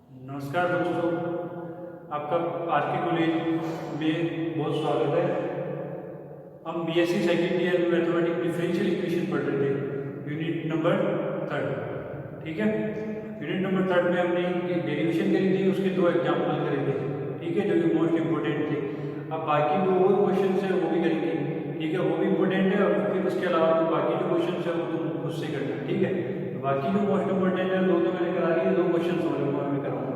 नमस्कार दोस्तों, आपका आर के कॉलेज में बहुत स्वागत है। हम बीएससी सेकेंड ईयर में मैथमेटिक्स डिफरेंशियल इक्वेशन पढ़ रहे थे, यूनिट नंबर 3। ठीक है, यूनिट नंबर 3 में हमने एक डेरिवेशन करी थी, उसके 2 एग्जाम्पल करे थे। ठीक है, जो कि मोस्ट इंपॉर्टेंट थे। अब बाकी जो और क्वेश्चन है वो भी करेंगे। ठीक है, वो भी इंपॉर्टेंट है, और फिर उसके अलावा तो बाकी जो क्वेश्चन है वो तुम खुद से करना। ठीक है, तो बाकी जो मोस्ट इंपॉर्टेंट है वो तो मैंने करा दिए, 2 क्वेश्चन और मैं कराऊंगा।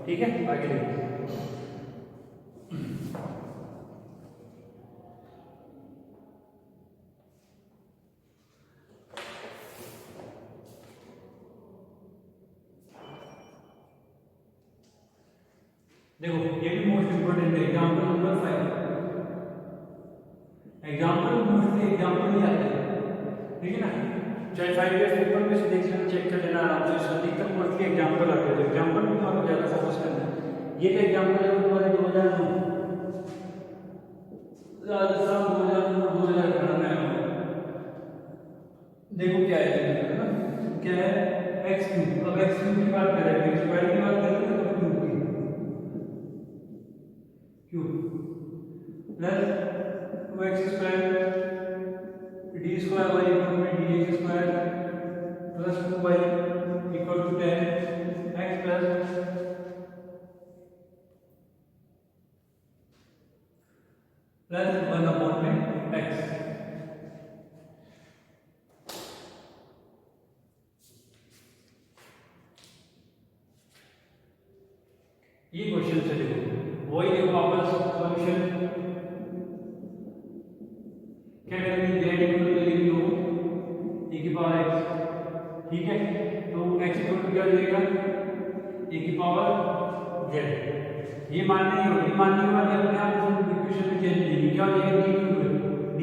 ठीक है, आगे देखिए। देखो, ये भी मोस्ट इंपोर्टेंट है। Example number 5। Example mostly example ही आते हैं, ठीक है ना। चाहे 5 ईयर्स पेपर में से देख लेना, चेक कर लेना आराम से। अधिकतर मोस्टली एग्जांपल आते हैं, एग्जांपल में आपको ज्यादा फोकस करना है। ये जो एग्जांपल है वो तुम्हारे 2009 राजस्थान 2018 में आया। देखो क्या है ना, क्या है एक्स क्यूब। अब एक्स क्यूब की बात करें, एक्स स्क्वायर की बात करें तो क्यूब की cube plus 2x square D square Y equal में dx square plus 2y equal to 10x plus 1 upon में x। ये क्वेश्चन से देखो, वही देखो वापस सॉल्यूशन क्या करेंगे, z इक्वल टू लिख लो e की पावर x। ठीक है, तो x इक्वल टू क्या देगा, e की पावर z। ये मानने ही होगी, मानने के बाद ये अपने आप इक्वेशन में चेंज नहीं, क्या हो जाएगा, d cube d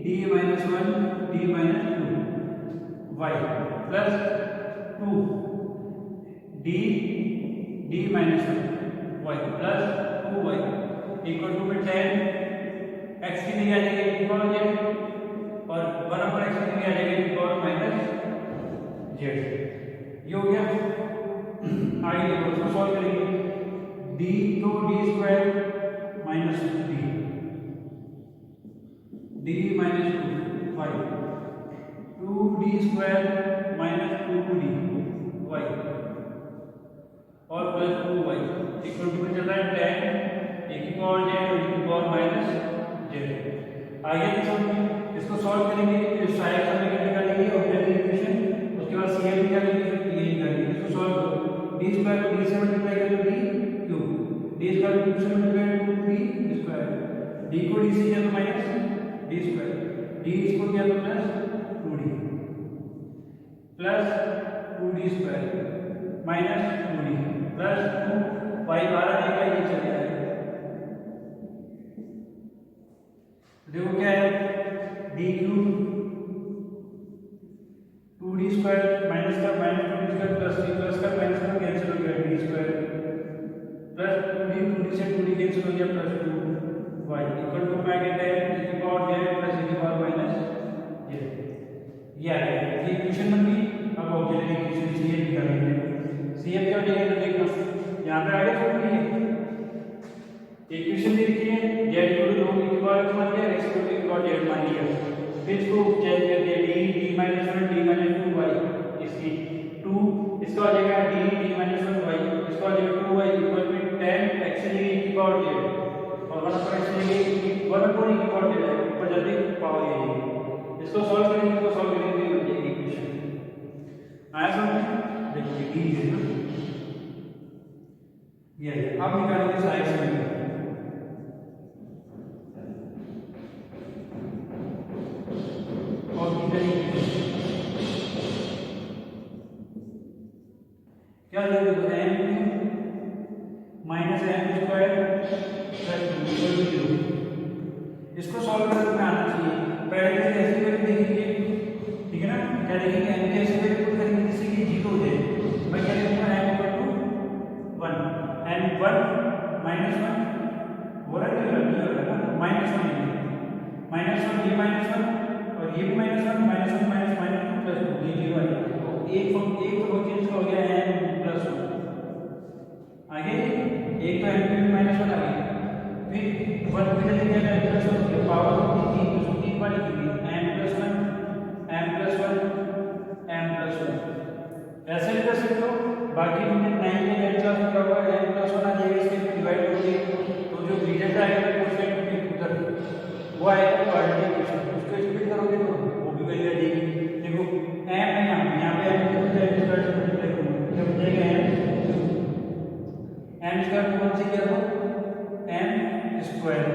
d minus 1 d minus 2 y plus 2 d d minus 1 y plus 2y equal to में 10 x की जगह आ जाएगी e की पावर z, और 1 अपॉन x की जगह आ जाएगी e की पावर माइनस z। ये हो गया। आगे देखो, इसको सॉल्व करेंगे। d तो d square minus d minus 2 y 2d square minus 2d y और प्लस 2y इक्वल टू में चल रहा है 10 e की पावर z और e की पावर माइनस z। आगे देखो, इसको सॉल्व करेंगे, फिर साइन समीकरण निकालेंगे और फिर इक्वेशन, उसके बाद cm निकालेंगे, फिर ये निकालेंगे। इसको सॉल्व करो, d स्क्वायर को d से मल्टीप्लाई कर दो d क्यूब, d स्क्वायर को 2 से मल्टीप्लाई कर दो d स्क्वायर, d को d से किया तो माइनस d स्क्वायर, d इसको किया तो plus 2d plus 2d square minus 2d plus 2 y बाहर आएगा, ये चला जाएगा। देखो क्या है, d cube 2d square minus का minus 2d square plus d plus का माइनस का कैंसिल हो गया, d स्क्वायर प्लस 2d से 2d कैंसिल हो गया, प्लस 2y इक्वल टू मैं कहते हैं e की पावर z प्लस e की पावर माइनस z। ये आ गया, ये इक्वेशन बन गई। अब ऑक्सिलरी इक्वेशन cf निकालेंगे। cf क्या हो जाएगा, तो देखो यहां पे आगे छोड़ दिए इक्वेशन दे रखी है, z इक्वल टू e की पावर मान लिया, x इक्वल टू e की पावर z मान लिया। फिर इसको चेंज कर दिया, d minus 1 d minus 2y, इसकी 2 इसका हो जाएगा d माइनस 1y, इसका हो जाएगा 2y equal to 10 x e की पावर z और 1 पर x लेंगे 1 पर e की पावर z है, ऊपर जल्दी पावर ये है। इसको सॉल्व करेंगे, इसको सॉल्व करेंगे, बन जाएगी इक्वेशन। आया समझ, देखिए d है ना, ये अब निकालेंगे साइन समीकरण। क्या लेंगे, तो m minus m square plus 2 इसको सॉल्व करने में आना चाहिए। पहले से ऐसे वैल्यू देखेंगे, ठीक है ना, क्या देखेंगे, m के ऐसे वैल्यू पुट करेंगे जिससे कि 0 हो जाए। मैं क्या लिखूंगा, m equal to 1 n 1 minus 1 हो रहा है, नहीं हो रहा है ना, माइनस 1 ये माइनस 1 और ये भी minus 1 minus 1 minus minus 2 plus 2 ये 0 आ जाएगा। तो एक तो फंक्शन हो गया n प्लस 1 तो m की माइनस वन आ गई, फिर वन की जगह m प्लस वन की पावर होगी 3, तो 3 बार लिखेंगे m plus one m plus one m plus one. ऐसे भी कर सकते हो। बाकी हमने 9 में n क्लास में क्या होगा, m प्लस वन आ जाएगा, इसके डिवाइड हो जाएगी, तो जो रिजल्ट आएगा कोएफिशिएंट उधर वो आएगा मल्टीप्लिकेशन, उसको स्प्लिट करोगे तो वो भी वही आ जाएगी। देखो m है यहाँ पे m की जगह m स्क्वायर से मल्टीप्लाई करूंगा, क्या बचेगा m स्क्वायर को 1 से क्या दो m स्क्वायर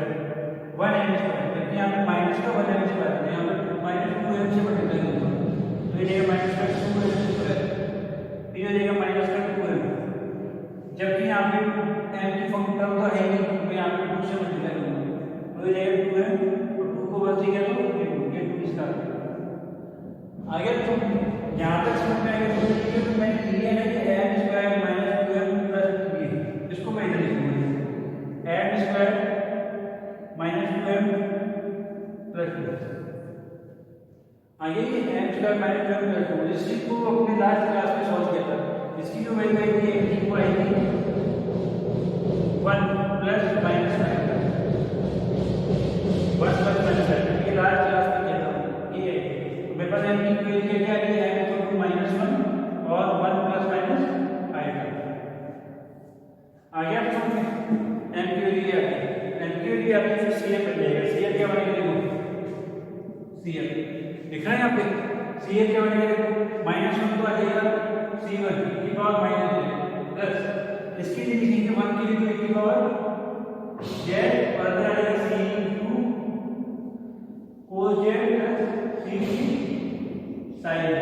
1m स्क्वायर, जबकि यहाँ पे माइनस का 1m स्क्वायर है, यहाँ पे माइनस 2m से मल्टीप्लाई करूंगा तो ये देगा माइनस का 2m स्क्वायर, फिर ये देगा माइनस का 2m, जबकि यहाँ पे m की फॉर्म टर्म तो है नहीं, तो यहाँ पे 2 से मल्टीप्लाई करूंगा तो ये देगा 2m और 2 को 1 से क्या दो ये 2 इसका आगे। तो यहाँ तक समझ में आएगा तो मैंने लिया है कि m square minus 2m plus 2, इसको मैं इधर लिखूंगा m square minus 2m plus 2। आगे ये m square minus 2m plus 2 इसी को अपने लास्ट क्लास में सॉल्व किया था, इसकी जो वैल्यू आई थी m की वो आई थी 1 प्लस माइनस 1 प्लस माइनस ये लास्ट क्लास में किया था। ये मेरे पास m की वैल्यू क्या है m इक्वल टू -1 और 1 प्लस माइनस आएगा। आगे आप समझे m की वैल्यू क्या है, m की वैल्यू आपकी फिर cf बन जाएगा। cf क्या बनेगा देखो, cf लिख रहे हैं यहाँ पे, cf क्या बनेगा देखो -1 तो आ जाएगा c1 की पावर -1 प्लस इसकी लिए लिखेंगे 1 की वैल्यू की पावर z और अंदर आ जाएगा c2 cos z plus c3 sin z।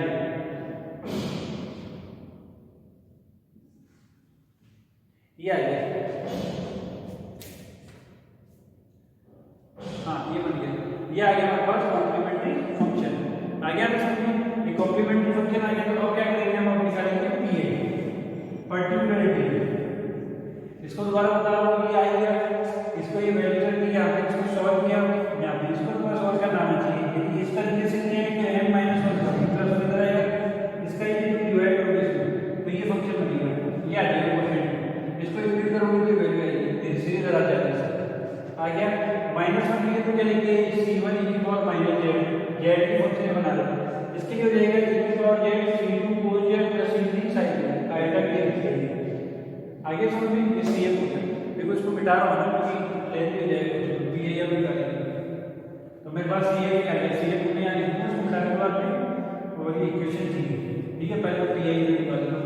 ये आ गया, हाँ ये बन गया, ये आ गया हमारे पास कॉम्प्लीमेंट्री फंक्शन। आ गया तो समझिए ये कॉम्प्लीमेंट्री फंक्शन आ गया, तो अब क्या करेंगे हम अपनी करेंगे पीए पर्टिकुलरिटी, इसको दोबारा बता रहा हूँ, ये आ गया, इसको ये वैल्यू कर दी, यहाँ पे इसको सॉल्व किया, यहाँ पे इसको थोड़ा सॉल्व करना आना चाहिए। यदि इस तरीके से किया कि m माइनस 1 का प्लस हो इधर आएगा, इसका ये डिवाइड करोगे इसको तो ये फंक्शन बनेगा, ये आ जाएगा कोएफिशिएंट, इसको स्प्लिट करोगे तो वैल्यू आएगी, इससे इधर आ जाएगा। आ गया -1 के लिए तो क्या लिखते हैं c1 की पावर माइनस z की फंक्शन बना रहे, इसके लिए हो जाएगा e की power z c2 cos z plus c3 sin z, आएगा ये लिखिए। आगे समझिए इस cf फंक्शन देखो, इसको मिटा रहा हूं ना क्योंकि लेंथ हो जाएगा भी ये भी करेंगे, तो मेरे पास cf क्या है, cf को यहां लिखूंगा, इसको मिटाने के बाद में और ये इक्वेशन थी, ठीक है। पहले pi निकाल लो,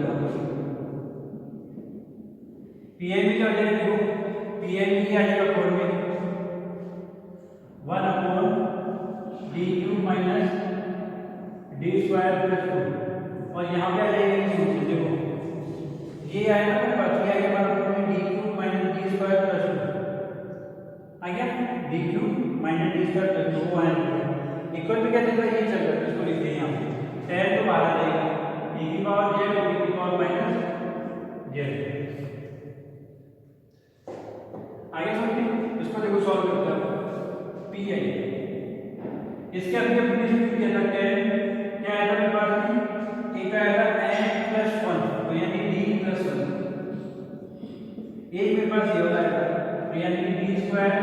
pi में क्या हो जाएगा देखो, pi में क्या आ जाएगा formula 1 upon d cube minus d square plus 2, और यहाँ पे आ जाएगा ये देखो, ये आएगा मेरे पास, ये आएगा हमारा formula d cube minus d square plus 2 आ गया, d cube minus d square plus 2 वो आएगा इक्वल में क्या चल रहा है, ये चल रहा है, इसको लिखते हैं यहाँ पे tan तो बाहर आ जाएगा e की पावर z और e की पावर माइनस z। आगे समझिए इसको देखो सॉल्व करते हैं पी आई, इसके अभी अपने स्प्लिट किया था क्या आया था मेरे पास में, एक आया था n प्लस 1 तो यानी d प्लस 1, एक मेरे पास ये वाला आया था तो यानी d square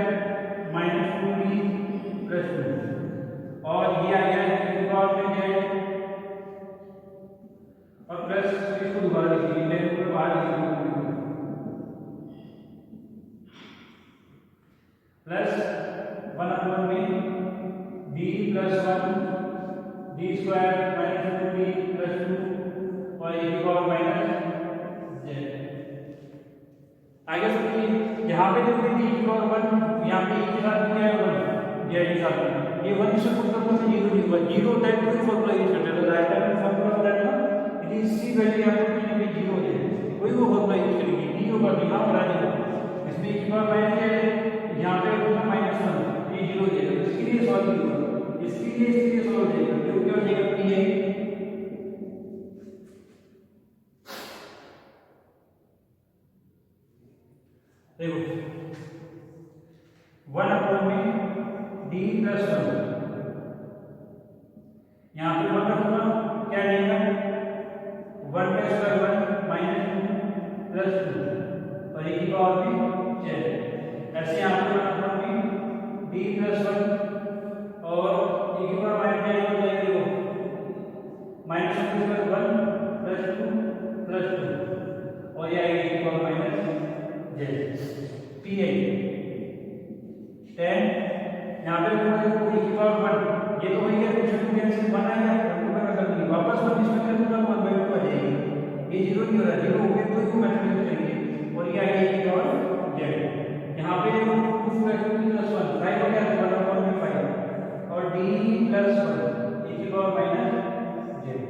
minus 2d plus 2, और ये आ गया e की पावर में z और प्लस इसको दोबारा लिखिए, मैं ऊपर बाहर लिखूंगा प्लस 1 अपॉन में d plus 1 d square minus 2d plus 2 और e की पावर माइनस z। आगे समझिए यहाँ पे देखो d की पावर 1, यहाँ पे e के साथ क्या है 1 z के साथ में, ये 1 से पुट करके मैं 0 लिखूंगा, 0 टाइप कोई फॉर्मूला यूज करते हैं, तो राइट टाइम में फॉर्मूला बताया था यदि इसी वैल्यू यहाँ पे कहीं ना 0 हो जाए कोई वो फॉर्मूला यूज करेंगे, d होगा तो यहाँ पर आ जाएगा, इसमें e की पावर माइनस है, यहाँ पे होगा -1 ये 0 हो जाएगा, इसके लिए सॉल्व करूंगा, इसके लिए सॉल्व हो जाएगा, जो क्या हो जाएगा पी आई देखो 1 अपॉन में d प्लस 1, यहाँ पे 1 रखूंगा क्या आएगा 1 का स्क्वायर 1 माइनस 2 प्लस 2 और e की पावर में और ये आएगी e की power minus Z P I 10 यहाँ पे देखो e की पावर 1 ये तो वही है क्वेश्चन में कैंसिल 1 आएगा 1 को मैं कर दूंगी वापस 1 इसमें कर दूंगा 1/2 आ जाएगी ये 0 नहीं हो रहा 0 हो गया तो इसको मेथड यूज करेंगे और ये आएगी e की पावर जेड यहाँ पे देखो 2 फैक्टोरियल प्लस 1 5 हो गया तो 1/5 और d प्लस 1 e की पावर माइनस जेड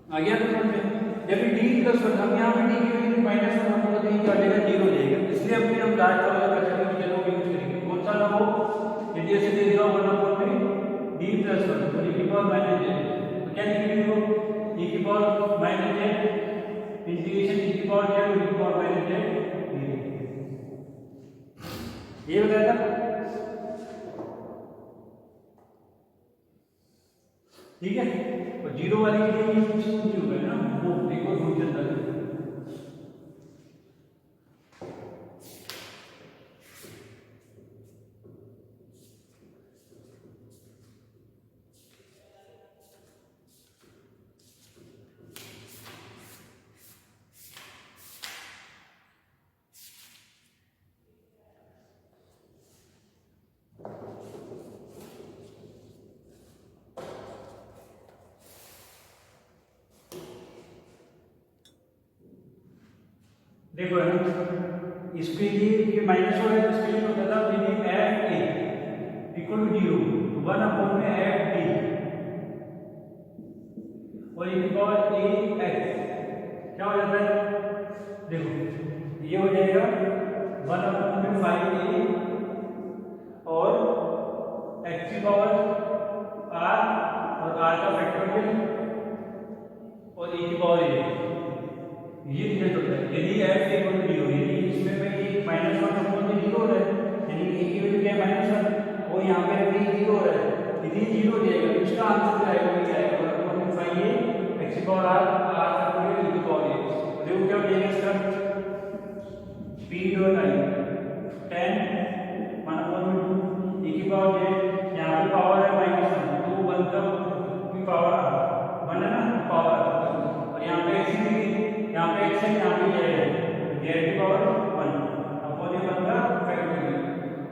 आ गया तो समझ में जब d प्लस 1 हम यहाँ पे d की वैल्यू माइनस 1 होगा तो ये क्या हो जाएगा 0 हो जाएगा इसलिए अब फिर हम लास्ट वाला मेथड यूज करेंगे कौन सा ना हो यदि ऐसे दे दिया 1/4 में d प्लस 1 और e की पावर माइनस जेड तो क्या लिखेंगे देखो e की power minus Z integration e की पावर जेड और e की पावर माइनस जेड ये बताया था ठीक है और 0 वाली के लिए कुछ नहीं होगा ना वो एक और फंक्शन था देखो है ना इसके लिए ये माइनस हो है इसके लिए होता था यदि एफ ए इक्वल टू 0 1/4 में एफ डी और e की पावर ए एक्स क्या हो जाता है देखो ये हो जाएगा 1/4 में 5a और x की पावर r और r का फैक्टोरियल और e की पावर a ये रिजल्ट होता है यदि f इक्वल टू 0 यदि इसमें में ये -1 अपॉन में 0 हो रहा है यानी a की वैल्यू क्या है -1 और यहाँ पे भी 0 हो रहा है यदि 0 हो जाएगा तो इसका आंसर क्या आएगा ये आएगा 1/5a x की power r r factorial e की पावर a देखो क्या हो जाएगा इसका p डॉट i 10 1/2 e की पावर j यहाँ पे पावर है -1 तो 1 का की पावर 1 है ना पावर और यहाँ पे x यहाँ पे x है यहाँ पे z है z की पावर 1 अपॉन ये 1 का फैक्टोरियल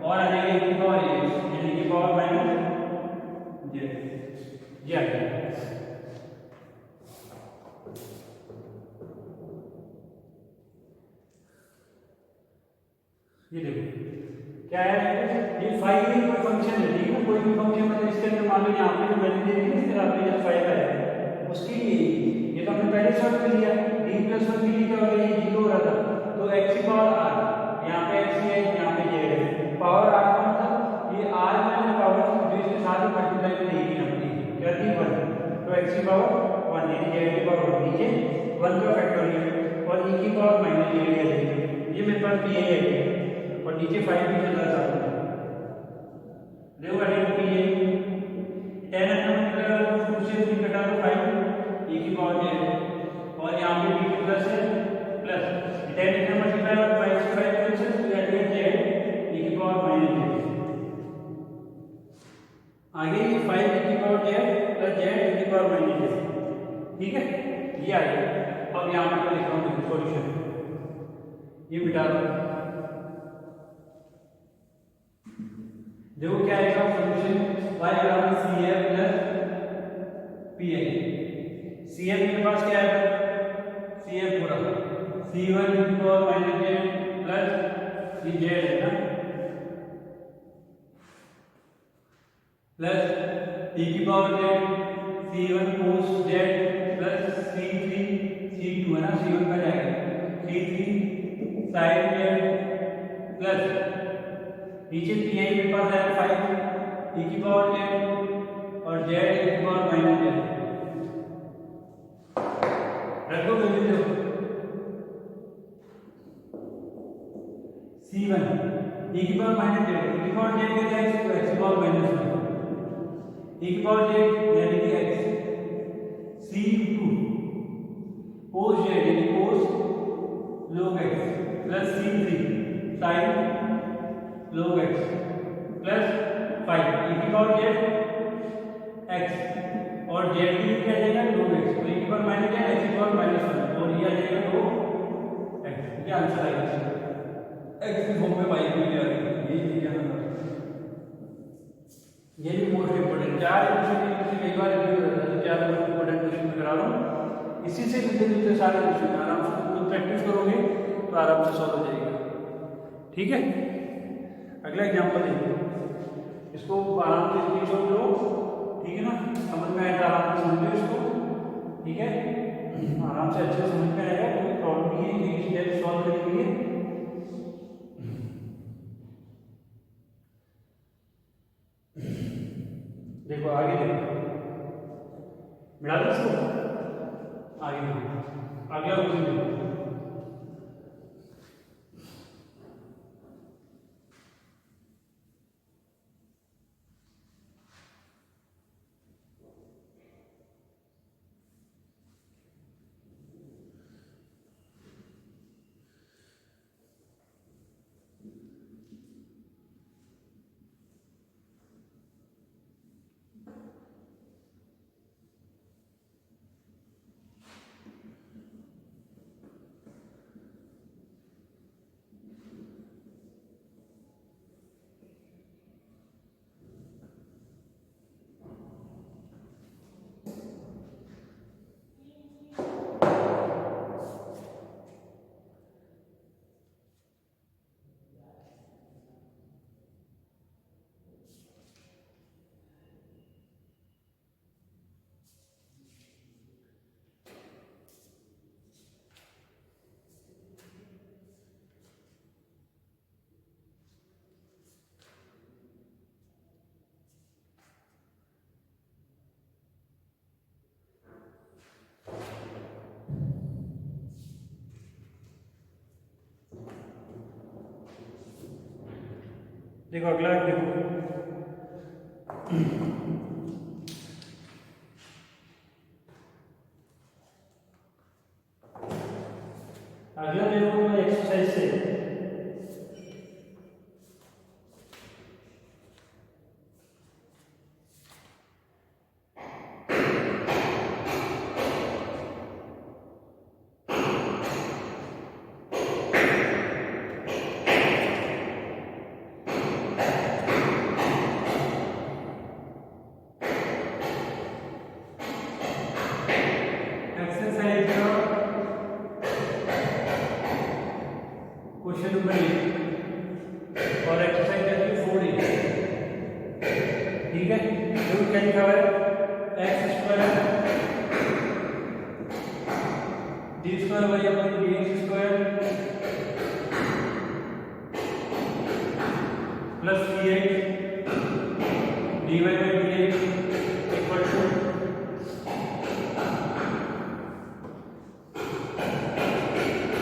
और आ जाएगा e की पावर a यानी की पावर माइनस z ये आ गया ये देखो क्या है ये 5 की कोई फंक्शन है ठीक है कोई भी फंक्शन मतलब इसके अंदर मान लो यहाँ पे जो वैल्यू दे दी है फिर आपने जब 5 है उसके लिए ये तो हमने पहले सॉल्व कर लिया d प्लस 1 के लिए क्या हो गया ये 0 हो रहा था तो x की पावर r यहाँ पे x है यहाँ पे z है पावर r का मतलब ये r मैंने पावर जो इसके साथ ही मल्टीप्लाई में देगी हमने क्या थी 1 तो x की पावर 1 यानी z की पावर नीचे 1 का फैक्टोरियल और e की पावर माइनस z आ जाएगी ये मेरे पास p है और नीचे 5 भी चल रहा था देखो अगर p है 10 अंदर दूसरे से घटा दो 5 e की पावर z और यहाँ पे b प्लस है प्लस 10 इतना मल्टीप्लाई और 5 से 5 कैंसिल तो दैट इज z e की पावर माइनस z आगे ये 5 e की power z plus z e की पावर माइनस z ठीक है ये आ गया अब यहाँ पे लिख रहा हूँ सॉल्यूशन ये मिटा दो देखो क्या आएगा सॉल्यूशन y बराबर cf प्लस pi cf के पास क्या है cf पूरा c1 e की power minus z plus cz है ना प्लस e की power z c1 cos z plus c3 c2 है ना c1 का जाएगा c3 sin z प्लस नीचे पी आई मेरे पास है 5 e की पावर z और z e की पावर माइनस z रखो वैल्यू देखो c1 e की पावर माइनस z e की पावर z क्या है तो x की पावर माइनस 1 e की पावर z यानी कि x c2 cos z यानी cos log x plus c3 sin log x plus 5 e की पावर z x और z की क्या जाएगा log x तो e की पावर माइनस z x की पावर माइनस 1 और ये ये आंसर आएगा एक्स की फॉर्म में वाई की वैल्यू आ गई। ये क्या है, ये भी मोस्ट इंपोर्टेंट 4 क्वेश्चन कई बार रिव्यू करता है, 4 मोस्ट इंपोर्टेंट क्वेश्चन में करा रहा हूँ। इसी से मिलते सारे क्वेश्चन आराम से खुद प्रैक्टिस करोगे तो आराम से सॉल्व हो जाएगा। ठीक है, अगला एग्जांपल देखो, इसको आराम से स्क्रीनशॉट लो। ठीक है ना, समझ में आएगा, आराम से समझ लो इसको। ठीक है, आराम से अच्छे से समझ में आएगा, कोई प्रॉब्लम नहीं है कि स्टेप सॉल्व करने के लिए। देखो आगे देखो, मिला दो इसको, आगे देखो, आगे क्वेश्चन देखो। देखो अगला देखो, अगला देखो एक्सरसाइज से क्वेश्चन नंबर 8 और एक्सरसाइज करके 4 ठीक है। जो क्या लिखा हुआ है, X square D square Y upon D X square plus C X D Y by D X equal to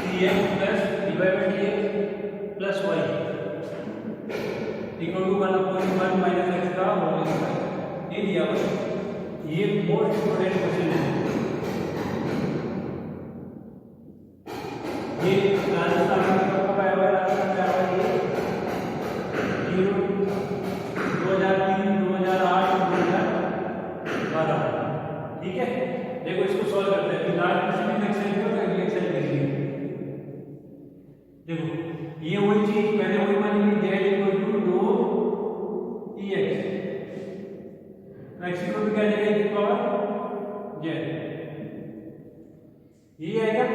C X plus D Y by D X plus Y equal to 1/1 minus X का whole square. ये दिया हुआ, ये most important question है। ये राजस्थान में कब आया हुआ है, राजस्थान में आया हुआ है 2003 2008 2012। ठीक है, देखो इसको सॉल्व करते हैं। लास्ट क्वेश्चन में एक्सेल को अगले एक्सेल देखेंगे। देखो ये वही चीज मैंने वही मानी कि z इक्वल टू रो E X, X equal to क्या जाएगा e की पावर z, ये आएगा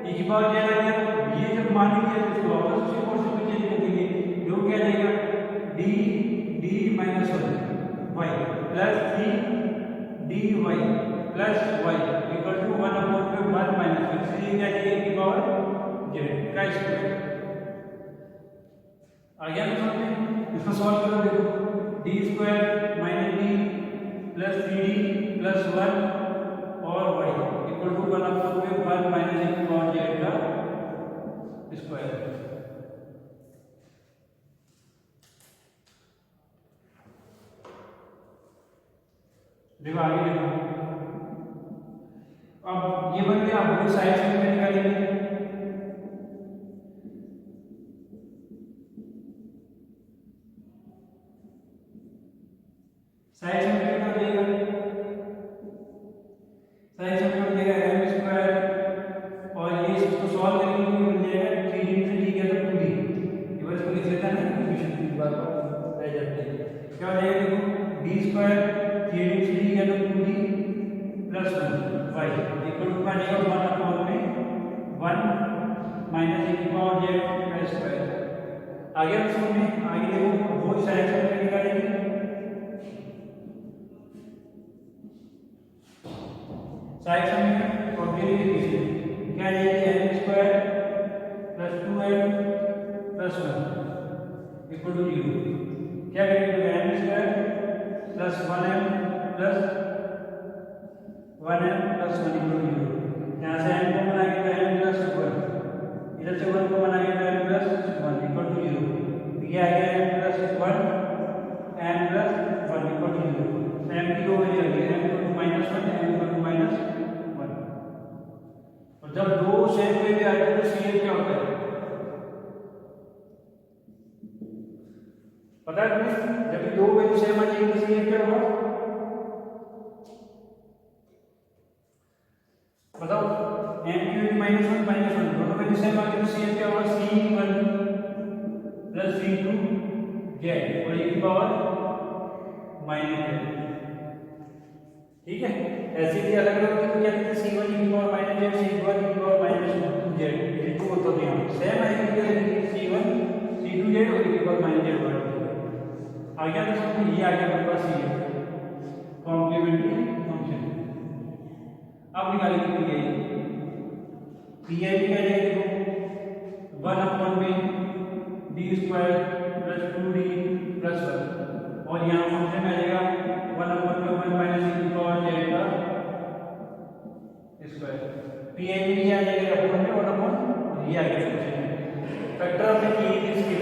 e की पावर z आएगा। ये जब मानेंगे तो इसको वापस उसी पोर्शन में चेंज कर देंगे, जो क्या जाएगा d d minus 1 y plus 3 dy plus y equal to 1/1 minus x, ये क्या जाएगा e की पावर z का स्क्वायर। आ गया ना समझ में, इसको सॉल्व करो। देखो D square minus D plus 3d plus 1 और y equal to 1/1 minus x की पावर z का स्क्वायर। देखो आगे देखो, अब ये बन गया, अब साइड से निकालेंगे। साइड से क्या हो जाएगा, साइड से क्या हो जाएगा m स्क्वायर, और ये इसको सॉल्व करेंगे तो मिल जाएगा 3 जेड का स्क्वायर। आगे हम समझ में आगे देखो बहुत सारे समीकरण निकालेंगे। सारे समीकरण कॉम्प्लीमेंट क्या जाएगी m square plus 2m plus 1 equal to 0। क्या करेंगे m square plus 1m plus 1m plus 1 equal to 0। यहाँ से m को बनाएंगे तो m प्लस 1, इधर से 1 को बनाएंगे तो m प्लस 1 इक्वल टू 0। तो ये आ गया m plus 1 m plus 1 equal to 0। m की दो वैल्यू आ गई m equal to -1 m equal to -1। और जब दो सेम वैल्यू आती है तो CF क्या होता है पता है तुम्हें? जब दो वैल्यू सेम आ जाएगी तो CF क्या होगा बताओ? m की वैल्यू -1 दोनों वैल्यू सेम आ गई तो CF क्या होगा C1 प्लस C2 z और e की पावर -z। ठीक है, ऐसे भी अलग अलग तो क्या कहते हैं C1 e की पावर -z C2 e की पावर -2z ये टू होता है यहाँ सेम है कि C1 C2z और e की पावर -z आ गया। तो समझो ये आ गया हमारे पास ये कॉम्प्लीमेंट्री फंक्शन। अब निकालेंगे पीआई भी क्या जाएगा देखो 1/b d square plus 2d plus 1 और यहाँ फंक्शन में आ जाएगा 1/1 माइनस e की पावर z का स्क्वायर। पीआई भी आ जाएगा अपॉन में 1/, ये आ गया फंक्शन में फैक्टर ऑफ द इसके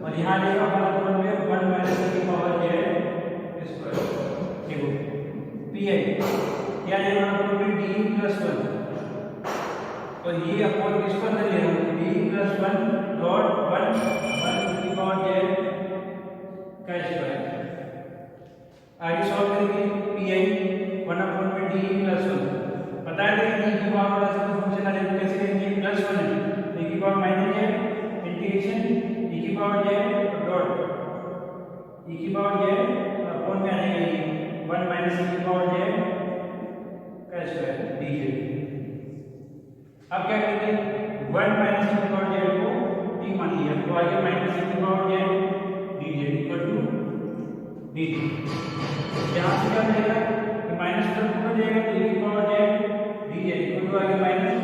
और यहाँ लेगा हमारा में 1 माइनस e की पावर z स्क्वायर। देखो पीआई क्या लेगा हमारा में d प्लस 1 और ये अपॉन किसको अंदर ले रहा हूँ d प्लस 1 डॉट 1 e की पावर z का स्क्वायर। आगे सॉल्व करेंगे पीआई 1 अपॉन में d प्लस 1 पता है कि e की पावर प्लस फंक्शन आ जाएगा कैसे करेंगे प्लस 1 है e की power minus z integration e की पावर z डॉट e की पावर z अपॉन में आ जाएगा 1 माइनस e की पावर z का स्क्वायर dz। अब क्या करेंगे 1 माइनस e की पावर z को t मान लिया तो आ गया माइनस e की power z dz equal to dt। यहाँ से क्या मिलेगा कि माइनस का हो जाएगा तो e की power z dz equal to आ गया माइनस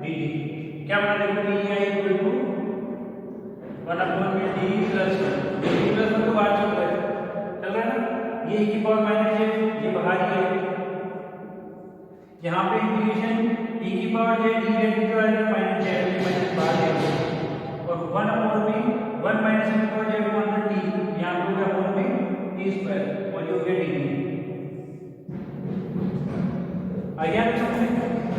dt। क्या बना देंगे t इक्वल टू 1 अपॉन में d प्लस 1 तो बाहर चल रहा है ना ये e की पावर माइनस z ये बाहर ही है। यहाँ पे इंटीग्रेशन e की पावर z dz की पावर माइनस z ये माइनस बाहर है और 1 अपॉन में 1 माइनस e की पावर z को अंदर t यहाँ पे क्या अपॉन में t स्क्वायर और ये हो गया dt। आगे आप समझ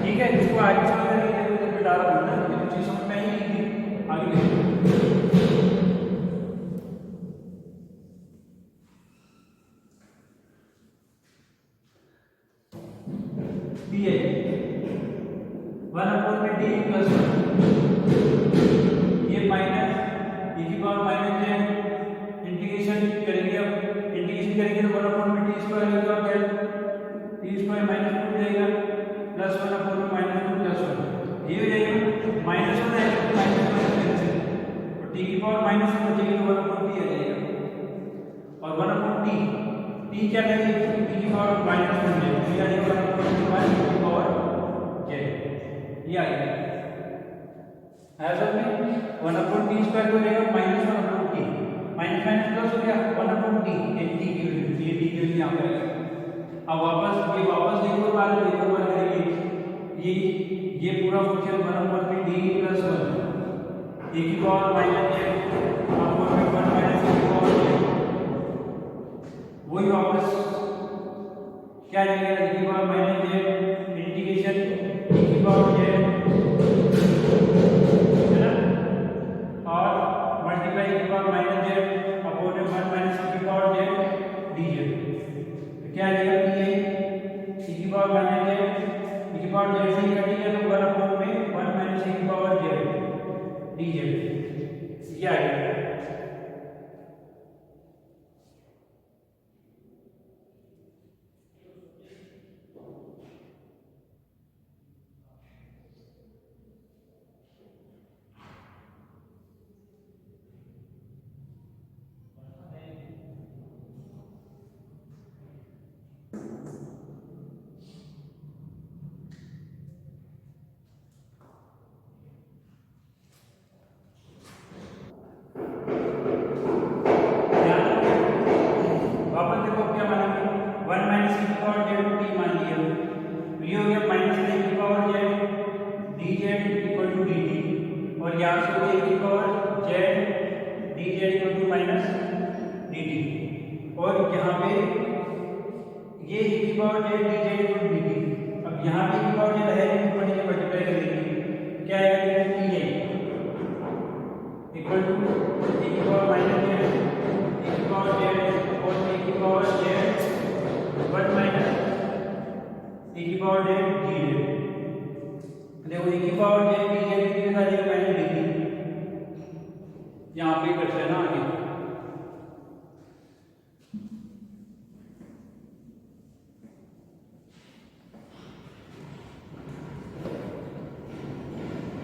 ठीक है इसको आगे समझ करेंगे तो डाल रहा हूँ ना तो चीज समझ में आएगी आगे पीआई 1 अपॉन में d प्लस 1 ये माइनस e की पावर माइनस z इंटीग्रेशन करेंगे। अब इंटीग्रेशन करेंगे तो 1 अपॉन में t स्क्वायर हो जाएगा t स्क्वायर माइनस 2 जाएगा प्लस 1 अपॉन में माइनस 2 प्लस 1 ये हो जाएगा माइनस 1 है तो माइनस 1 और t की पावर माइनस 1 बचेगी तो 1 अपॉन t आ जाएगा और 1 अपॉन t क्या करेंगे t की पावर माइनस 1 है ये आ जाएगा 1 अपॉन t की पावर z ये आ गया ऐसा में 1 अपॉन t स्क्वायर हो जाएगा minus 1 upon t minus minus plus हो गया 1 अपॉन t ये t की वैल्यू ये t की वैल्यू यहाँ पे आएगा। अब वापस देखो बार करेंगे ये पूरा फंक्शन 1 अपॉन में d प्लस 1 e की पावर माइनस z अपॉन में 1 माइनस e की पावर z वही वापस क्या जाएगा e की power minus z integration e की पावर z कि 1 अपॉन में 1 माइनस ए की पावर जेड डी जेड, ये आ गया। वापस देखो क्या मानेंगे, 1 माइनस ए की पावर जेड टी मान लिया, तो ये हो गया माइनस ए की power Z D Z equal to D T, और यहाँ से हो गया ए की power Z D Z equal to minus D T, और यहाँ पे ये ए की power Z D Z equal to D T. अब यहाँ पे ए की पावर जेड है ऊपर नीचे मल्टीप्लाई करेंगे, क्या आएगा T Z equal to A की पावर माइनस जेड ए की पावर जेड और ए की पावर जेड 1 माइनस ए की पावर जेड डी जेड। देखो ए की पावर जेड डी जेड कितने का जाएगा माइनस डी डी, यहाँ पे करते हैं ना आगे।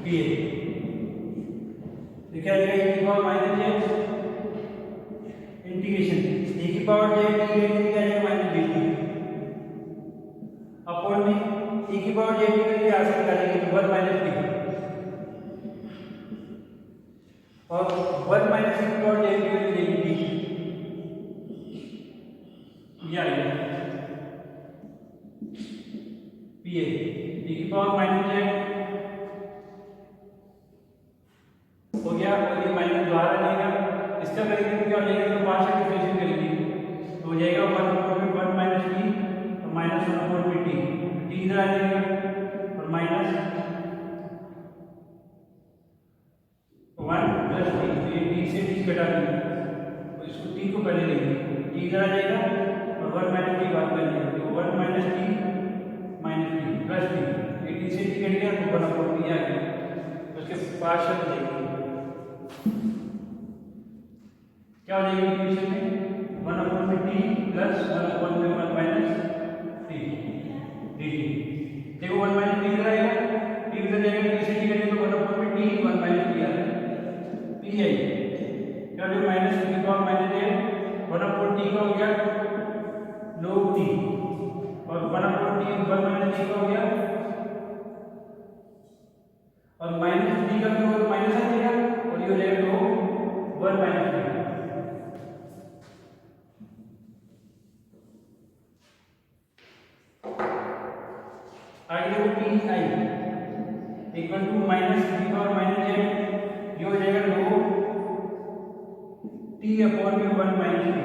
ये क्या आएगा ए की पावर माइनस जेड इंटीग्रेशन ए की पावर जेड डी जेड क्या आएगा माइनस डी टी अपॉन में ए की पावर जेड डी जेड आगे निकालेंगे 1 माइनस डी और 1 माइनस ए की power Z D Z D, ये आएगा पी ए की पावर माइनस जेड हो गया, और ये माइनस बाहर आएगा, इसका करेंगे तो क्या हो जाएगा, तो पार्शियल डिफरेंशिएट करेंगे तो हो जाएगा 1 अपॉन में 1 माइनस टी और माइनस 1 अपॉन में टी, टी इधर आ जाएगा और माइनस 1 प्लस टी, तो ये टी से टी घटा देंगे तो इसको टी को पहले लेंगे, टी इधर आ जाएगा और 1 माइनस टी बात कर लेंगे, तो 1 माइनस टी प्लस टी, ये टी से टी कट गया तो 1 अपॉन टी आ गया, तो उसके पार्शियल देंगे क्या हो जाएगा इक्वेशन में 1 अपॉन में टी प्लस 1 अपॉन में 1 माइनस टी डी टी। देखो 1 माइनस टी इधर आएगा, टी इधर जाएगा, टी से टी करेंगे तो 1 अपॉन में टी 1 माइनस टी आ जाएगा, पी आई क्या हो जाएगा माइनस टी की पावर माइनस है 1 अपॉन टी का हो गया log टी और 1 अपॉन टी 1 माइनस टी का हो गया, और माइनस टी का भी माइनस आ जाएगा और ये हो जाएगा log 1 माइनस टी। आगे T I equal to minus T power minus Z, ये हो जाएगा log टी अपॉन में 1 minus T,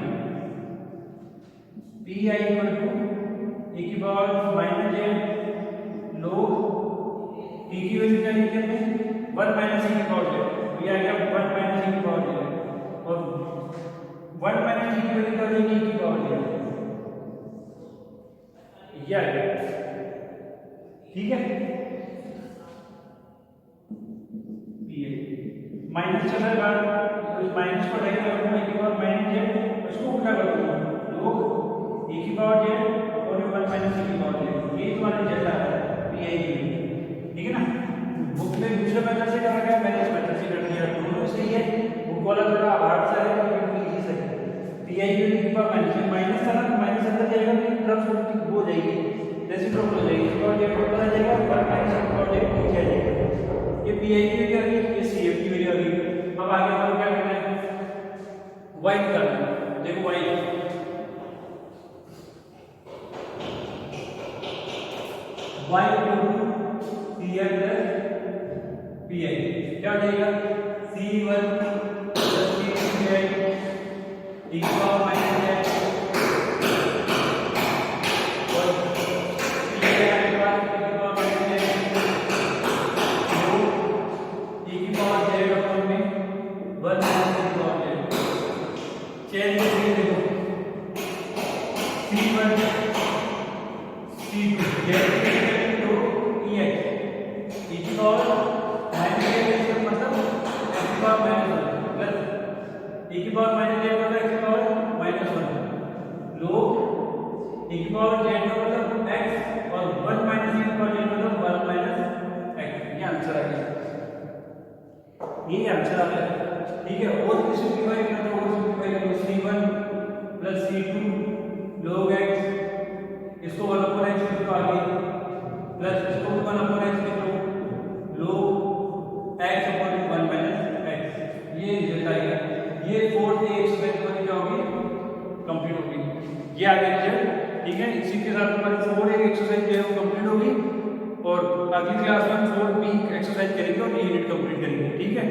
P I equal to A की power minus Z log T की वैल्यू क्या लिखी हमने 1 माइनस ए की पावर जेड, ये आ गया 1 माइनस ए की पावर जेड, और 1 माइनस ए की वैल्यू क्या हो जाएगी ए की पावर जेड, ये आ गया, ठीक है। माइनस चला गया तो इस माइनस को हटाएंगे तो ए की पावर माइनस जेड, उसको उल्टा कर दूंगा लोग ए की पावर जेड और 1 माइनस ए की पावर जेड, ये तुम्हारा जेड आ रहा है पी आई की, ठीक है ना। बुक में दूसरे मेथड से कर रखा है, मैंने इस मेथड से कर दिया, दोनों सही है, बुक वाला थोड़ा हार्ड सा है और इजी सा है। पी आई की पावर माइनस माइनस था ना, माइनस अंदर जाएगा तो तरफ वो जाएगी रेसिप्रोकल हो जाएगी और ये टोटल आ जाएगा 1 माइनस और ये नीचे आ जाएगा, ये पी आई की वैल्यू आ गई, ये सी एफ की वैल्यू आ गई। अब आगे हम क्या करना है, वाई निकालना है, देखो Y Y equal to C F plus P I, क्या हो जाएगा C one plus C two P I E की पावर माइनस जेड ये आंसर आ रहा है, ठीक है। और सिंपलीफाई करना तो और सिंपलीफाई कर लो, c1 plus c2 log x, इसको 1/x लिख लो आगे, प्लस इसको 1/x लिख लो log x upon 1 minus x, ये रिजल्ट आएगा। ये फोर्थ एक्सरसाइज हमारी क्या होगी, कंप्लीट होगी। ये आ गया रिजल्ट, ठीक है। इसी के साथ हमारी 4 एक्सरसाइज जो है वो कंप्लीट होगी और अगली क्लास में हम 4b एक्सरसाइज करेंगे और ये यूनिट कंप्लीट करेंगे, ठीक है।